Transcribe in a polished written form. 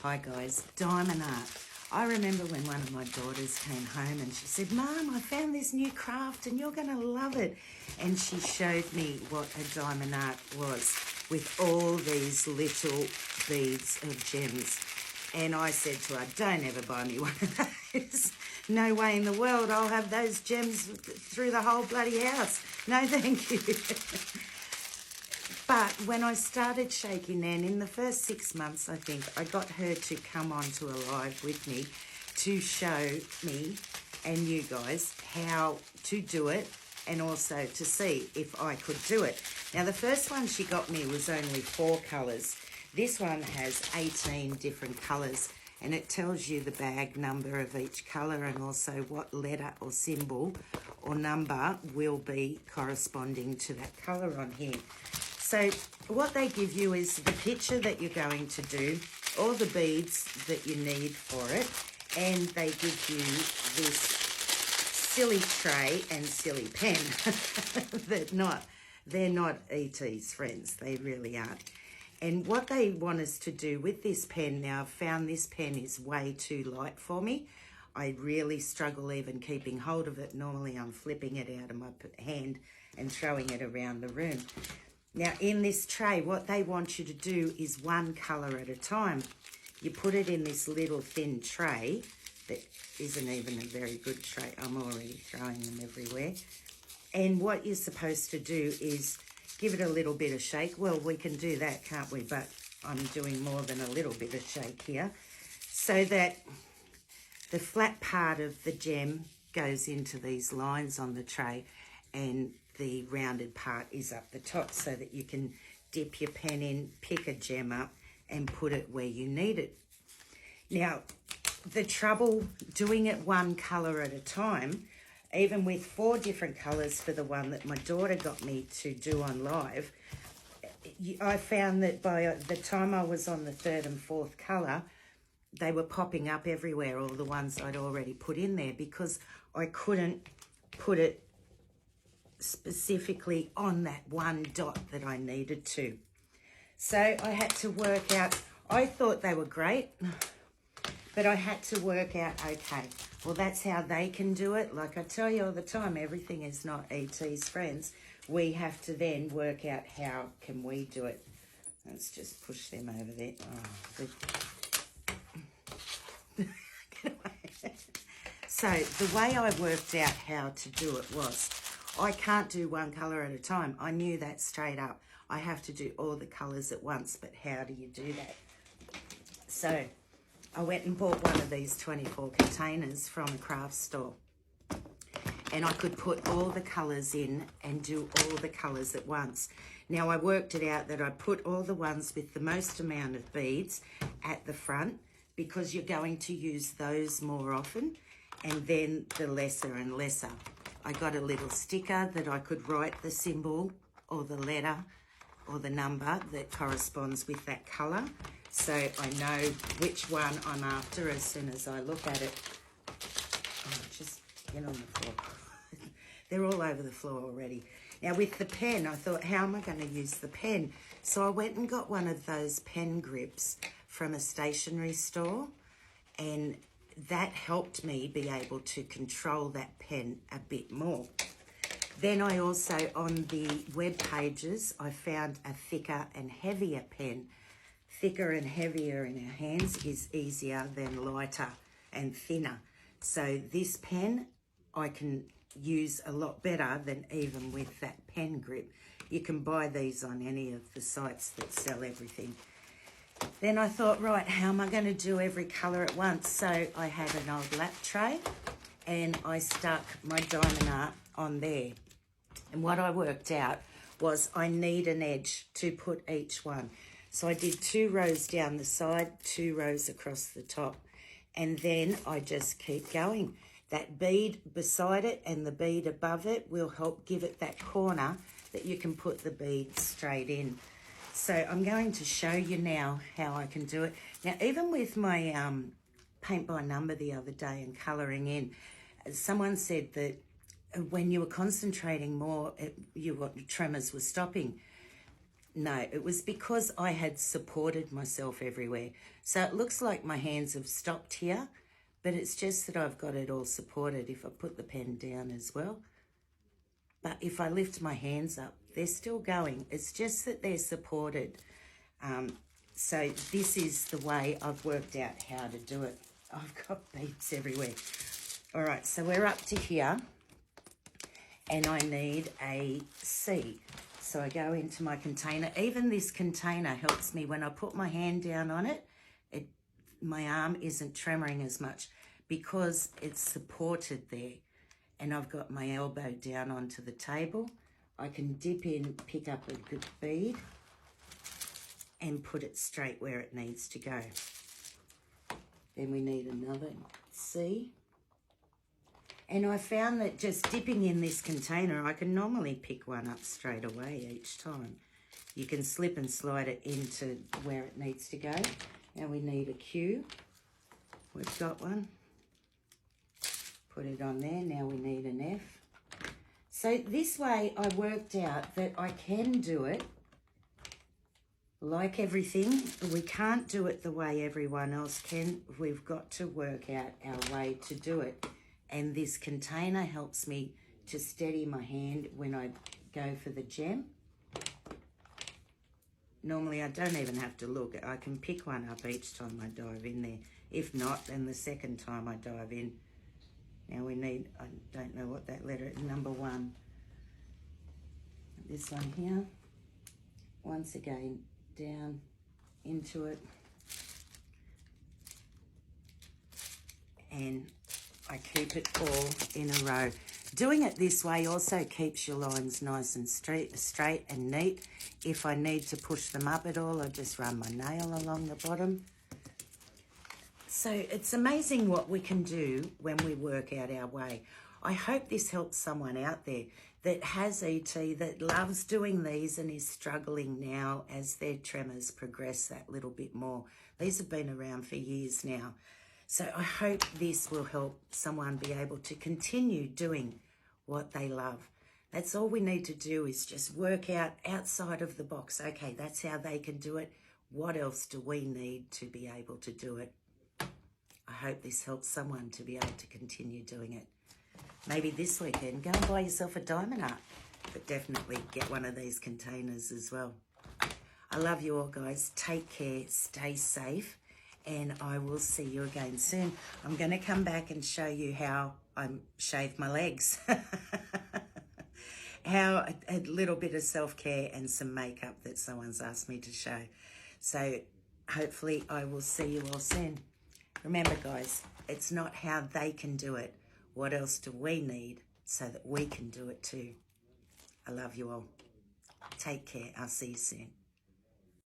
Hi guys, Diamond Art. I remember when one of my daughters came home and she said, Mum, I found this new craft and you're going to love it. And she showed me what a diamond art was with all these little beads of gems. And I said to her, don't ever buy me one of those. No way in the world I'll have those gems through the whole bloody house. No, thank you. But when I started Shaky Nan, in the first 6 months, I think, I got her to come onto a live with me to show me and you guys how to do it and also to see if I could do it. Now, the first one she got me was only 4 colours. This one has 18 different colours and it tells you the bag number of each colour and also what letter or symbol or number will be corresponding to that colour on here. So what they give you is the picture that you're going to do, all the beads that you need for it, and they give you this silly tray and silly pen. They're not E.T.'s friends, they really aren't. And what they want us to do with this pen, now I've found this pen is way too light for me. I really struggle even keeping hold of it. Normally I'm flipping it out of my hand and throwing it around the room. Now, in this tray, what they want you to do is one colour at a time. You put it in this little thin tray that isn't even a very good tray. I'm already throwing them everywhere. And what you're supposed to do is give it a little bit of shake. Well, we can do that, can't we? But I'm doing more than a little bit of shake here so that the flat part of the gem goes into these lines on the tray and the rounded part is up the top so that you can dip your pen in, pick a gem up and put it where you need it. Now, the trouble doing it one colour at a time, even with 4 different colours for the one that my daughter got me to do on live, I found that by the time I was on the 3rd and 4th colour, they were popping up everywhere, all the ones I'd already put in there, because I couldn't put it specifically on that one dot that I needed to. So I had to work out, I thought they were great, but I had to work out, okay, well, that's how they can do it. Like I tell you all the time, everything is not E.T.'s friends. We have to then work out how can we do it. Let's just push them over there. Oh, get away. So the way I worked out how to do it was, I can't do one colour at a time. I knew that straight up. I have to do all the colours at once, but how do you do that? So I went and bought one of these 24 containers from a craft store. And I could put all the colours in and do all the colours at once. Now I worked it out that I put all the ones with the most amount of beads at the front because you're going to use those more often, and then the lesser and lesser. I got a little sticker that I could write the symbol or the letter or the number that corresponds with that colour. So I know which one I'm after as soon as I look at it. Oh, just get on the floor. They're all over the floor already. Now with the pen, I thought, how am I going to use the pen? So I went and got one of those pen grips from a stationery store, and that helped me be able to control that pen a bit more. Then I also, on the web pages, I found a thicker and heavier pen. Thicker and heavier in our hands is easier than lighter and thinner. So this pen I can use a lot better than even with that pen grip. You can buy these on any of the sites that sell everything. Then I thought, right, how am I going to do every colour at once? So I had an old lap tray and I stuck my diamond art on there. And what I worked out was I need an edge to put each one. So I did 2 rows down the side, 2 rows across the top, and then I just keep going. That bead beside it and the bead above it will help give it that corner that you can put the bead straight in. So I'm going to show you now how I can do it. Now, even with my paint by number the other day and colouring in, someone said that when you were concentrating more, your tremors were stopping. No, it was because I had supported myself everywhere. So it looks like my hands have stopped here, but it's just that I've got it all supported if I put the pen down as well. But if I lift my hands up, they're still going. It's just that they're supported. So this is the way I've worked out how to do it. I've got beads everywhere. All right, so we're up to here, and I need a C. So I go into my container. Even this container helps me when I put my hand down on it, my arm isn't tremoring as much because it's supported there. And I've got my elbow down onto the table. I can dip in, pick up a good bead, and put it straight where it needs to go. Then we need another C. And I found that just dipping in this container, I can normally pick one up straight away each time. You can slip and slide it into where it needs to go. Now we need a Q. We've got one. Put it on there. Now we need an F. So this way I worked out that I can do it like everything. We can't do it the way everyone else can. We've got to work out our way to do it. And this container helps me to steady my hand when I go for the gem. Normally I don't even have to look. I can pick one up each time I dive in there. If not, then the second time I dive in. Now we need, I don't know what that letter is, number 1. This one here. Once again, down into it. And I keep it all in a row. Doing it this way also keeps your lines nice and straight and neat. If I need to push them up at all, I just run my nail along the bottom. So it's amazing what we can do when we work out our way. I hope this helps someone out there that has ET, that loves doing these and is struggling now as their tremors progress that little bit more. These have been around for years now. So I hope this will help someone be able to continue doing what they love. That's all we need to do, is just work out outside of the box. Okay, that's how they can do it. What else do we need to be able to do it? I hope this helps someone to be able to continue doing it. Maybe this weekend, go and buy yourself a diamond art, but definitely get one of these containers as well. I love you all, guys. Take care, stay safe, and I will see you again soon. I'm going to come back and show you how I shave my legs. How a little bit of self-care and some makeup that someone's asked me to show. So hopefully I will see you all soon. Remember, guys, it's not how they can do it. What else do we need so that we can do it too? I love you all. Take care. I'll see you soon.